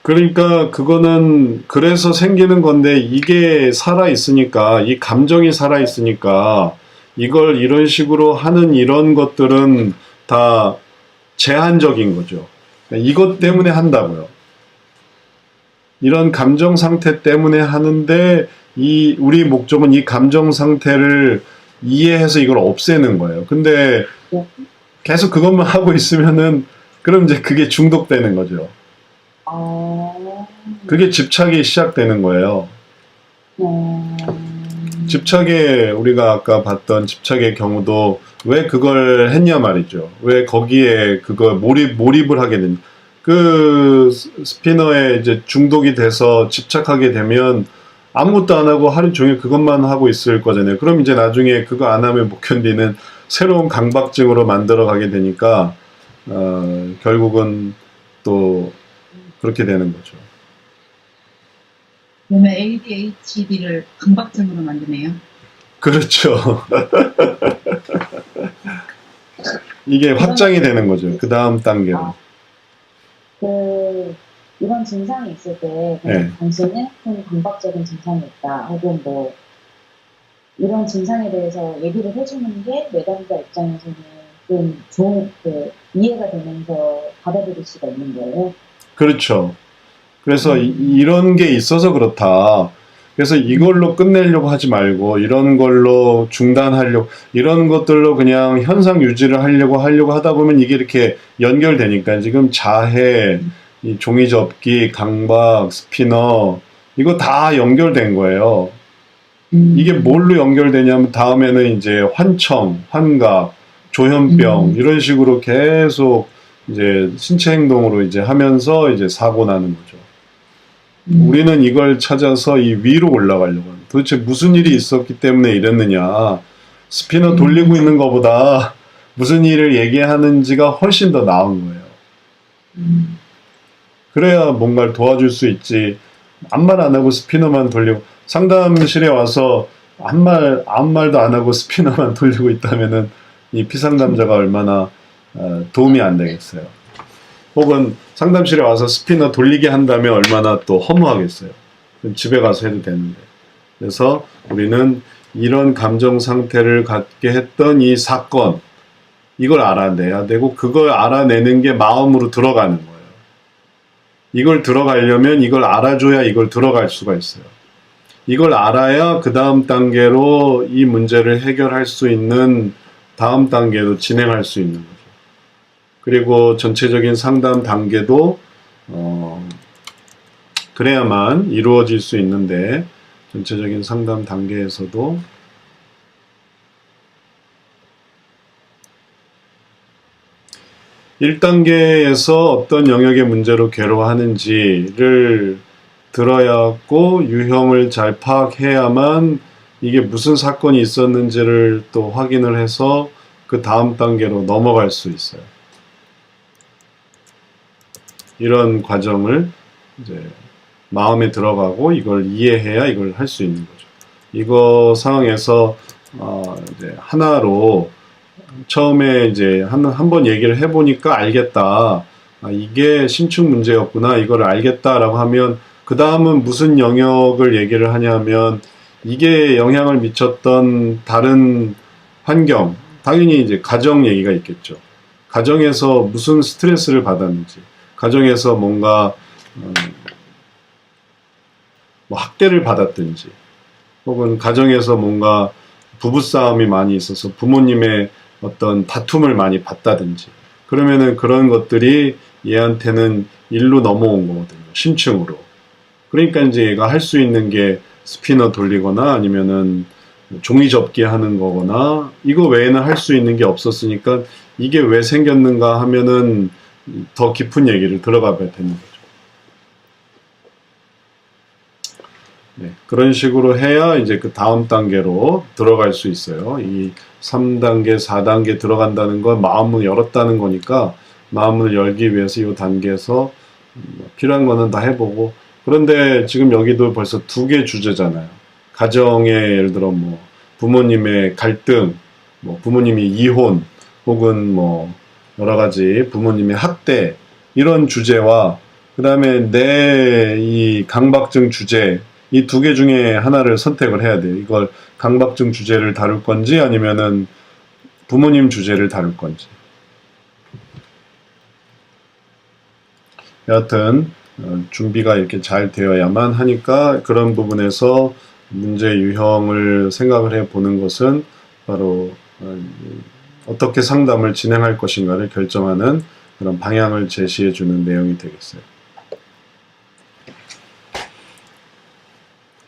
그러니까 그거는 그래서 생기는 건데, 이게 살아있으니까, 이 감정이 살아있으니까 이걸 이런 식으로 하는 이런 것들은 다 제한적인 거죠. 이것 때문에 한다고요. 이런 감정 상태 때문에 하는데, 우리 목적은 이 감정 상태를 이해해서 이걸 없애는 거예요. 근데 계속 그것만 하고 있으면은, 그럼 이제 그게 중독되는 거죠. 그게 집착이 시작되는 거예요. 집착의, 우리가 아까 봤던 집착의 경우도 왜 그걸 했냐 말이죠. 왜 거기에 몰입을 하게 된, 그 스피너에 이제 중독이 돼서 집착하게 되면 아무것도 안 하고 하루 종일 그것만 하고 있을 거잖아요. 그럼 이제 나중에 그거 안 하면 못 견디는 새로운 강박증으로 만들어 가게 되니까, 결국은 또 그렇게 되는 거죠. 그러면 ADHD를 강박증으로 만드네요. 그렇죠. 이게 확장이 되는 거죠. 그 다음 단계로. 이런 증상이 있을 때, 네. 당신은 좀 강박적인 증상이 있다, 혹은 뭐, 이런 증상에 대해서 얘기를 해주는 게 내담자 입장에서는 좀 좋은, 이해가 되면서 받아들일 수가 있는 거예요. 그렇죠. 그래서 이런 게 있어서 그렇다. 그래서 이걸로 끝내려고 하지 말고 이런 걸로 중단하려고 이런 것들로 그냥 현상 유지를 하려고 하다 보면 이게 이렇게 연결되니까 지금 자해, 이 종이접기, 강박, 스피너 이거 다 연결된 거예요. 이게 뭘로 연결되냐면 다음에는 이제 환청, 환각, 조현병 이런 식으로 계속 이제 신체 행동으로 이제 하면서 이제 사고 나는 거죠. 우리는 이걸 찾아서 이 위로 올라가려고 합니다. 도대체 무슨 일이 있었기 때문에 이랬느냐. 스피너 돌리고 있는 것보다 무슨 일을 얘기하는지가 훨씬 더 나은 거예요. 그래야 뭔가를 도와줄 수 있지. 아무 말 안 하고 스피너만 돌리고 상담실에 와서 아무 말도 안 하고 스피너만 돌리고 있다면은 이 피상담자가 얼마나 도움이 안 되겠어요. 혹은 상담실에 와서 스피너 돌리게 한다면 얼마나 또 허무하겠어요. 집에 가서 해도 되는데. 그래서 우리는 이런 감정 상태를 갖게 했던 이 사건, 이걸 알아내야 되고 그걸 알아내는 게 마음으로 들어가는 거예요. 이걸 들어가려면 이걸 알아줘야 이걸 들어갈 수가 있어요. 이걸 알아야 그 다음 단계로 이 문제를 해결할 수 있는 다음 단계로 진행할 수 있는 거죠. 그리고 전체적인 상담 단계도 그래야만 이루어질 수 있는데 전체적인 상담 단계에서도 (1단계에서) 어떤 영역의 문제로 괴로워하는지를 들어야 하고 유형을 잘 파악해야만 이게 무슨 사건이 있었는지를 또 확인을 해서 그 다음 단계로 넘어갈 수 있어요. 이런 과정을 이제 마음에 들어가고 이걸 이해해야 이걸 할 수 있는 거죠. 이거 상황에서 이제 하나로 처음에 이제 한 번 얘기를 해보니까 알겠다. 이게 심층 문제였구나. 이걸 알겠다라고 하면 그 다음은 무슨 영역을 얘기를 하냐면 이게 영향을 미쳤던 다른 환경, 당연히 이제 가정 얘기가 있겠죠. 가정에서 무슨 스트레스를 받았는지, 가정에서 뭔가 뭐 학대를 받았든지, 혹은 가정에서 뭔가 부부싸움이 많이 있어서 부모님의 어떤 다툼을 많이 받다든지, 그러면은 그런 것들이 얘한테는 일로 넘어온 거거든요. 심층으로. 그러니까 이제 얘가 할 수 있는 게 스피너 돌리거나 아니면은 종이 접기 하는 거거나 이거 외에는 할 수 있는 게 없었으니까 이게 왜 생겼는가 하면은 더 깊은 얘기를 들어가 봐야 되는 거죠. 네, 그런 식으로 해야 이제 그 다음 단계로 들어갈 수 있어요. 이 3단계, 4단계 들어간다는 건 마음을 열었다는 거니까 마음을 열기 위해서 이 단계에서 필요한 거는 다 해보고, 그런데 지금 여기도 벌써 2개 주제잖아요. 가정의 예를 들어 뭐 부모님의 갈등, 뭐 부모님이 이혼, 혹은 뭐 여러 가지 부모님의 학대 이런 주제와 그 다음에 내 이 강박증 주제, 이 2개 중에 하나를 선택을 해야 돼요. 이걸 강박증 주제를 다룰 건지 아니면은 부모님 주제를 다룰 건지. 여하튼 준비가 이렇게 잘 되어야만 하니까 그런 부분에서 문제 유형을 생각을 해보는 것은 바로 어떻게 상담을 진행할 것인가를 결정하는 그런 방향을 제시해주는 내용이 되겠어요.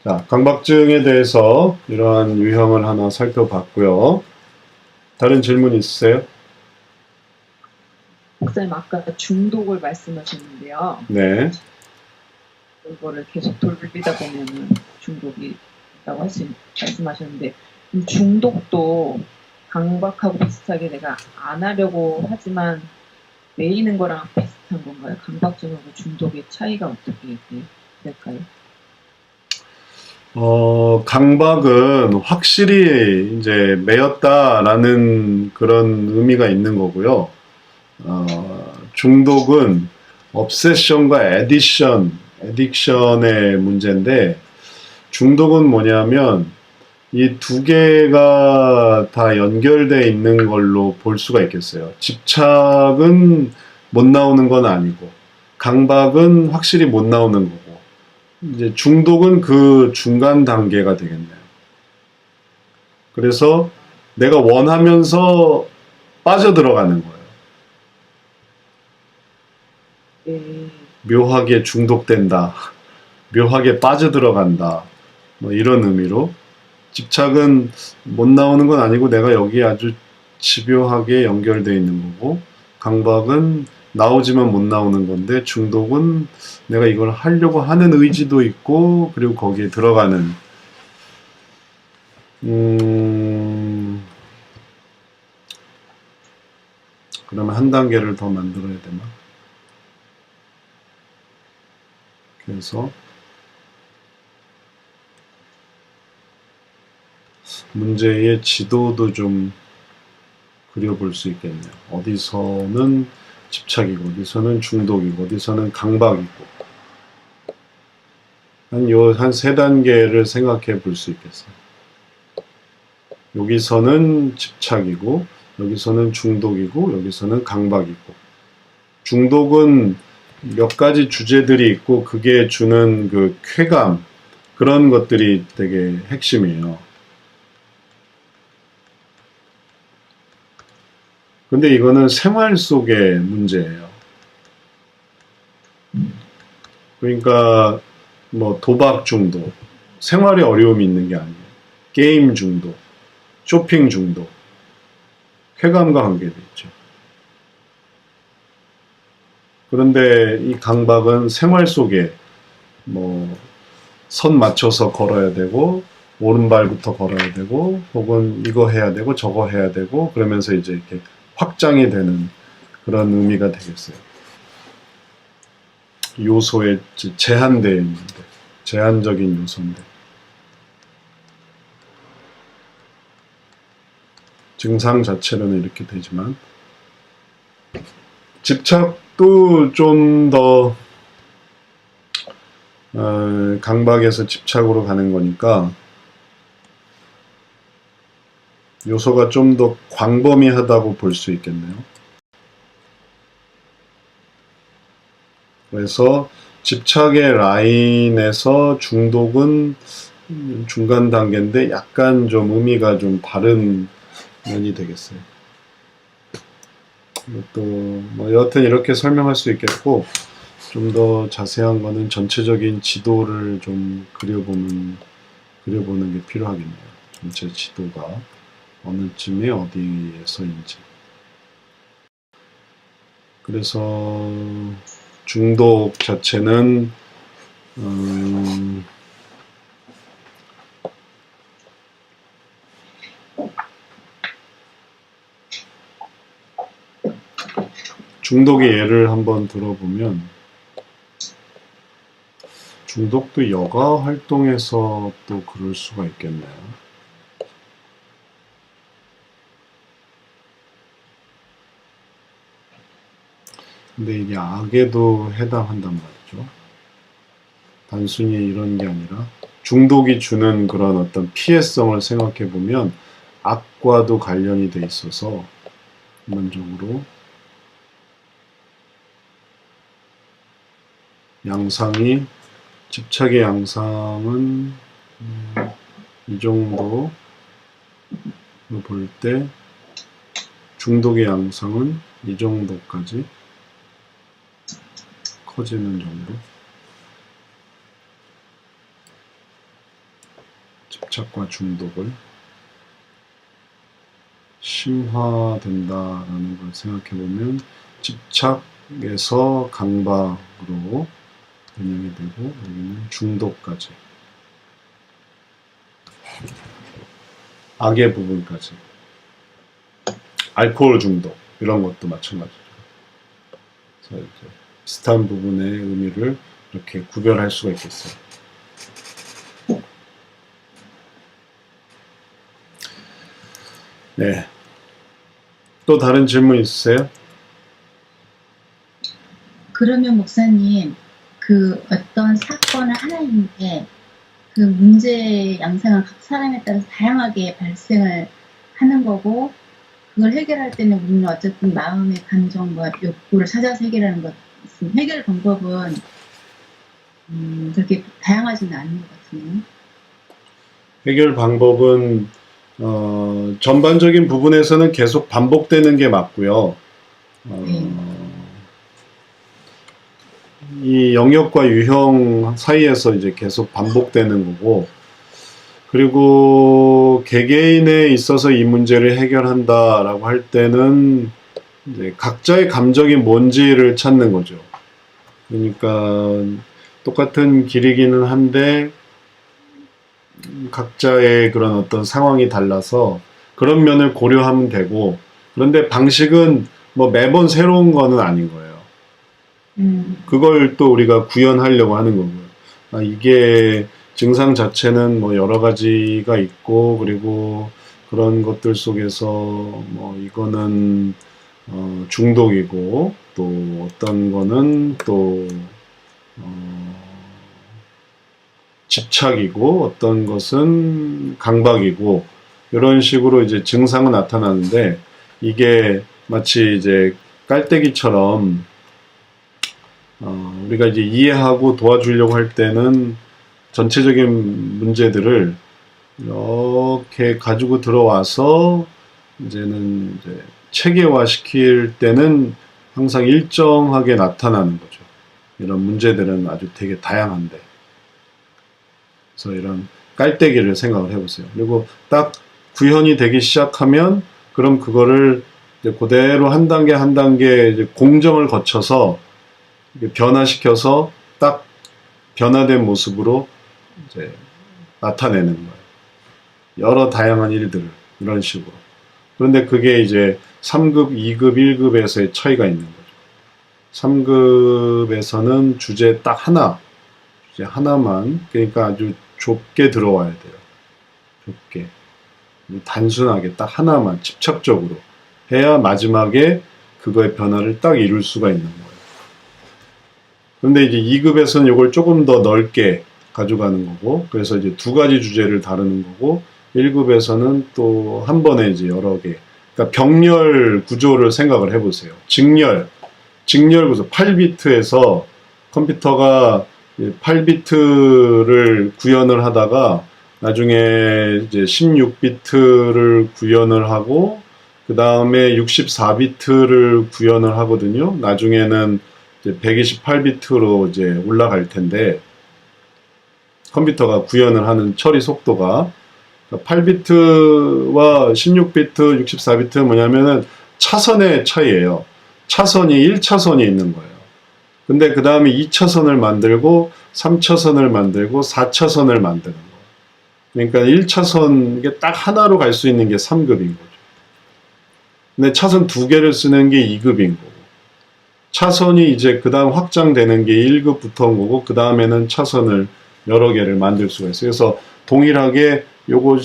자, 강박증에 대해서 이러한 유형을 하나 살펴봤고요. 다른 질문 있으세요? 목사님 아까 중독을 말씀하셨는데요. 네. 이거를 계속 돌리다 보면은 중독이 있다고 말씀하셨는데 중독도 강박하고 비슷하게 내가 안 하려고 하지만 매이는 거랑 비슷한 건가요? 강박증하고 중독의 차이가 어떻게 될까요? 강박은 확실히 이제 매였다라는 그런 의미가 있는 거고요. 중독은 obsession과 addiction, addiction의 문제인데, 중독은 뭐냐면 이 두 개가 다 연결되어 있는 걸로 볼 수가 있겠어요. 집착은 못 나오는 건 아니고, 강박은 확실히 못 나오는 거고, 이제 중독은 그 중간 단계가 되겠네요. 그래서 내가 원하면서 빠져들어가는 거예요. 묘하게 중독된다. 묘하게 빠져들어간다. 뭐 이런 의미로. 집착은 못 나오는 건 아니고 내가 여기에 아주 집요하게 연결되어 있는 거고, 강박은 나오지만 못 나오는 건데, 중독은 내가 이걸 하려고 하는 의지도 있고, 그리고 거기에 들어가는 그러면 한 단계를 더 만들어야 되나? 그래서 문제의 지도도 좀 그려볼 수 있겠네요. 어디서는 집착이고, 어디서는 중독이고, 어디서는 강박이고, 한 세 단계를 생각해 볼 수 있겠어요. 여기서는 집착이고, 여기서는 중독이고, 여기서는 강박이고. 중독은 몇 가지 주제들이 있고, 그게 주는 그 쾌감, 그런 것들이 되게 핵심이에요. 근데 이거는 생활 속의 문제예요. 그러니까 뭐 도박 중독, 생활에 어려움이 있는 게 아니에요. 게임 중독, 쇼핑 중독, 쾌감과 관계돼 있죠. 그런데 이 강박은 생활 속에 뭐 선 맞춰서 걸어야 되고, 오른발부터 걸어야 되고, 혹은 이거 해야 되고 저거 해야 되고, 그러면서 이제 이렇게 확장이 되는 그런 의미가 되겠어요. 요소에 제한되어 있는데, 제한적인 요소인데, 증상 자체로는 이렇게 되지만, 집착도 좀 더 강박에서 집착으로 가는 거니까 요소가 좀 더 광범위하다고 볼 수 있겠네요. 그래서 집착의 라인에서 중독은 중간 단계인데 약간 좀 의미가 좀 다른 면이 되겠어요. 또 뭐 여하튼 이렇게 설명할 수 있겠고, 좀 더 자세한 거는 전체적인 지도를 좀 그려보는 게 필요하겠네요. 전체 지도가 어느 쯤에 어디에서인지. 그래서 중독 자체는 중독의 예를 한번 들어보면, 중독도 여가 활동에서 또 그럴 수가 있겠네요. 근데 이게 악에도 해당한단 말이죠. 단순히 이런 게 아니라 중독이 주는 그런 어떤 피해성을 생각해 보면 악과도 관련이 돼 있어서 기본적으로 양상이, 집착의 양상은 이 정도 볼 때, 중독의 양상은 이 정도까지 커지는 정도. 집착과 중독을 심화된다라는 걸 생각해 보면, 집착에서 강박으로 변형이 되고, 여기는 중독까지, 악의 부분까지, 알코올 중독 이런 것도 마찬가지죠. 그래서 이제 비슷한 부분의 의미를 이렇게 구별할 수가 있겠어요. 네. 또 다른 질문 있으세요? 그러면 목사님, 그 어떤 사건을 하나님께 그 문제 양상은 각 사람에 따라서 다양하게 발생을 하는 거고, 그걸 해결할 때는 우리는 어쨌든 마음의 감정과 욕구를 찾아서 해결하는 것. 해결 방법은 그렇게 다양하지는 않은 것 같네요. 해결 방법은 전반적인 부분에서는 계속 반복되는 게 맞고요. 이 영역과 유형 사이에서 이제 계속 반복되는 거고, 그리고 개개인에 있어서 이 문제를 해결한다라고 할 때는 이제 각자의 감정이 뭔지를 찾는 거죠. 그러니까 똑같은 길이기는 한데 각자의 그런 어떤 상황이 달라서 그런 면을 고려하면 되고, 그런데 방식은 뭐 매번 새로운 거는 아닌 거예요. 그걸 또 우리가 구현하려고 하는 거고요. 이게 증상 자체는 뭐 여러 가지가 있고, 그리고 그런 것들 속에서 뭐 이거는 중독이고, 또 어떤 거는 또 집착이고, 어떤 것은 강박이고, 이런 식으로 이제 증상은 나타나는데, 이게 마치 이제 깔때기처럼 우리가 이제 이해하고 도와주려고 할 때는 전체적인 문제들을 이렇게 가지고 들어와서 이제는 이제 체계화 시킬 때는 항상 일정하게 나타나는 거죠. 이런 문제들은 아주 되게 다양한데. 그래서 이런 깔때기를 생각을 해보세요. 그리고 딱 구현이 되기 시작하면 그럼 그거를 이제 그대로 한 단계 한 단계 이제 공정을 거쳐서 변화시켜서 딱 변화된 모습으로 이제 나타내는 거예요. 여러 다양한 일들을 이런 식으로. 그런데 그게 이제 3급, 2급, 1급에서의 차이가 있는 거죠. 3급에서는 주제 딱 하나, 주제 하나만, 그러니까 아주 좁게 들어와야 돼요. 좁게. 단순하게 딱 하나만 집착적으로 해야 마지막에 그거의 변화를 딱 이룰 수가 있는 거예요. 그런데 이제 2급에서는 이걸 조금 더 넓게 가져가는 거고, 그래서 이제 두 가지 주제를 다루는 거고, 1급에서는 또 한 번에 이제 여러 개. 그러니까 병렬 구조를 생각을 해보세요. 직렬 구조. 8비트에서 컴퓨터가 8비트를 구현을 하다가 나중에 이제 16비트를 구현을 하고, 그 다음에 64비트를 구현을 하거든요. 나중에는 이제 128비트로 이제 올라갈 텐데, 컴퓨터가 구현을 하는 처리 속도가 8비트와 16비트, 64비트는 뭐냐면은 차선의 차이예요. 차선이 1차선이 있는 거예요. 근데 그 다음에 2차선을 만들고 3차선을 만들고 4차선을 만드는 거예요. 그러니까 1차선 이게 딱 하나로 갈 수 있는 게 3급인 거죠. 근데 차선 두 개를 쓰는 게 2급인 거고, 차선이 이제 그 다음 확장되는 게 1급부터인 거고, 그 다음에는 차선을 여러 개를 만들 수가 있어요. 그래서 동일하게 요거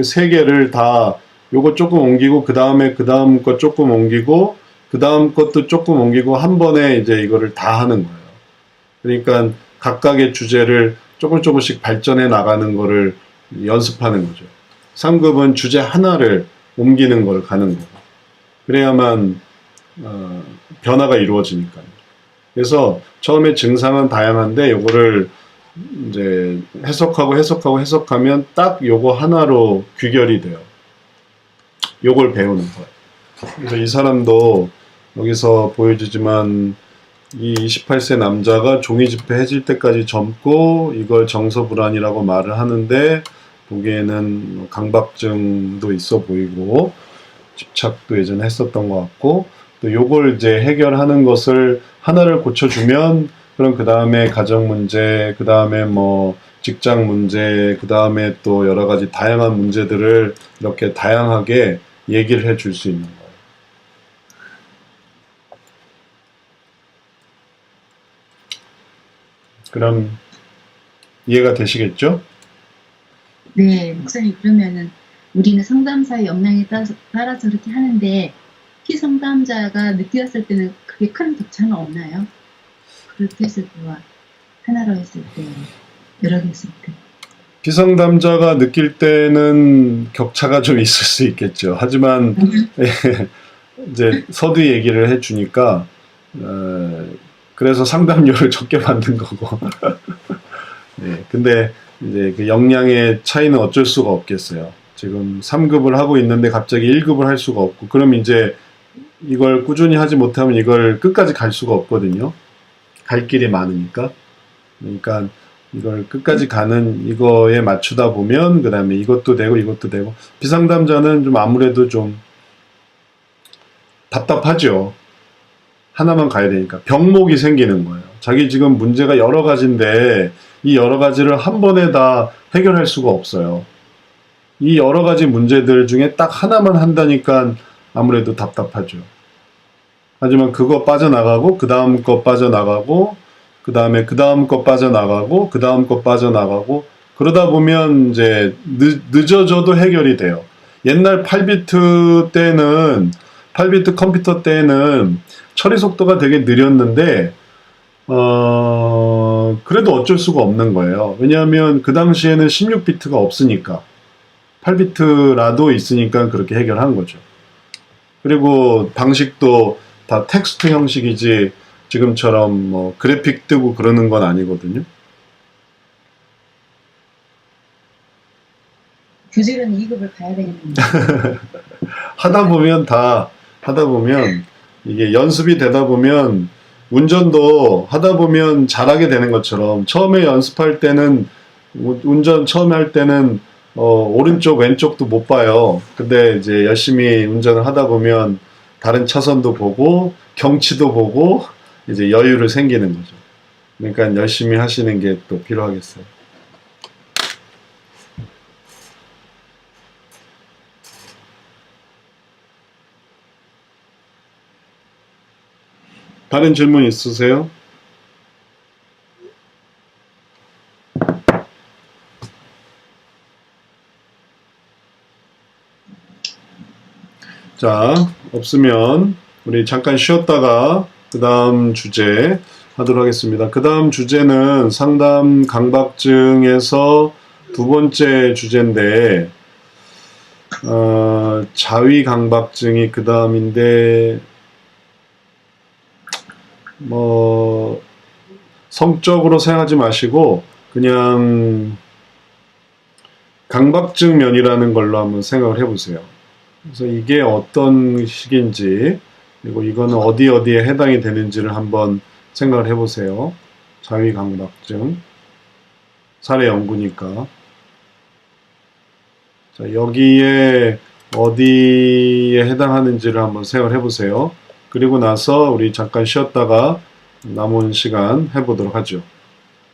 세 개를 다 요거 조금 옮기고, 그 다음에 그 다음 것 조금 옮기고, 그 다음 것도 조금 옮기고, 한 번에 이제 이거를 다 하는 거예요. 그러니까 각각의 주제를 조금씩 발전해 나가는 거를 연습하는 거죠. 3급은 주제 하나를 옮기는 걸 가는 거고, 그래야만 변화가 이루어지니까요. 그래서 처음에 증상은 다양한데 요거를 이제 해석하면 딱 요거 하나로 귀결이 돼요. 요걸 배우는 거예요. 그래서 이 사람도 여기서 보여주지만 이 28세 남자가 종이 지폐 해질 때까지 젊고 이걸 정서불안이라고 말을 하는데, 보기에는 강박증도 있어 보이고 집착도 예전에 했었던 것 같고, 또 요걸 이제 해결하는 것을 하나를 고쳐주면 그럼 그 다음에 가정 문제, 그 다음에 뭐 직장 문제, 그 다음에 또 여러 가지 다양한 문제들을 이렇게 다양하게 얘기를 해줄 수 있는 거예요. 그럼 이해가 되시겠죠? 네, 목사님, 그러면은 우리는 상담사의 역량에 따라서 그렇게 하는데, 피상담자가 느꼈을 때는 그게 큰 격차는 없나요? 그렇게 했을 때와 하나로 했을 때, 여러 개 했을 때. 비상담자가 느낄 때는 격차가 좀 있을 수 있겠죠. 하지만 이제 서두에 얘기를 해주니까 그래서 상담료를 적게 받는 거고. 네, 근데 이제 그 역량의 차이는 어쩔 수가 없겠어요. 지금 3급을 하고 있는데 갑자기 1급을 할 수가 없고, 그럼 이제 이걸 꾸준히 하지 못하면 이걸 끝까지 갈 수가 없거든요. 갈 길이 많으니까. 그러니까 이걸 끝까지 가는 이거에 맞추다 보면 그 다음에 이것도 되고 이것도 되고, 비상담자는 좀 아무래도 좀 답답하죠. 하나만 가야 되니까 병목이 생기는 거예요. 자기 지금 문제가 여러 가지인데 이 여러 가지를 한 번에 다 해결할 수가 없어요. 이 여러 가지 문제들 중에 딱 하나만 한다니까 아무래도 답답하죠. 하지만 그거 빠져나가고 그 다음 거 빠져나가고 그 다음에 그 다음 거 빠져나가고 그 다음 거 빠져나가고 그러다 보면 이제 늦어져도 해결이 돼요. 옛날 8비트 때는 8비트 컴퓨터 때는 처리 속도가 되게 느렸는데 그래도 어쩔 수가 없는 거예요. 왜냐하면 그 당시에는 16비트가 없으니까 8비트라도 있으니까 그렇게 해결한 거죠. 그리고 방식도 다 텍스트 형식이지 지금처럼 뭐 그래픽 뜨고 그러는 건 아니거든요. 교직은 2급을 가야 되겠는데. 하다 보면 이게 연습이 되다 보면 운전도 하다 보면 잘하게 되는 것처럼 처음에 연습할 때는 운전 처음에 할 때는 오른쪽 왼쪽도 못 봐요. 근데 이제 열심히 운전을 하다 보면 다른 차선도 보고 경치도 보고 이제 여유를 생기는 거죠. 그러니까 열심히 하시는 게 또 필요하겠어요. 다른 질문 있으세요? 자, 없으면 우리 잠깐 쉬었다가 그 다음 주제 하도록 하겠습니다. 그 다음 주제는 상담 강박증에서 두 번째 주제인데 자위 강박증이 그 다음인데 뭐 성적으로 생각하지 마시고 그냥 강박증 면이라는 걸로 한번 생각을 해보세요. 그래서 이게 어떤 식인지 그리고 이거는 어디에 해당이 되는지를 한번 생각을 해보세요. 자위 강박증 사례 연구니까. 자, 여기에 어디에 해당하는지를 한번 생각을 해보세요. 그리고 나서 우리 잠깐 쉬었다가 남은 시간 해보도록 하죠.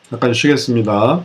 잠깐 쉬겠습니다.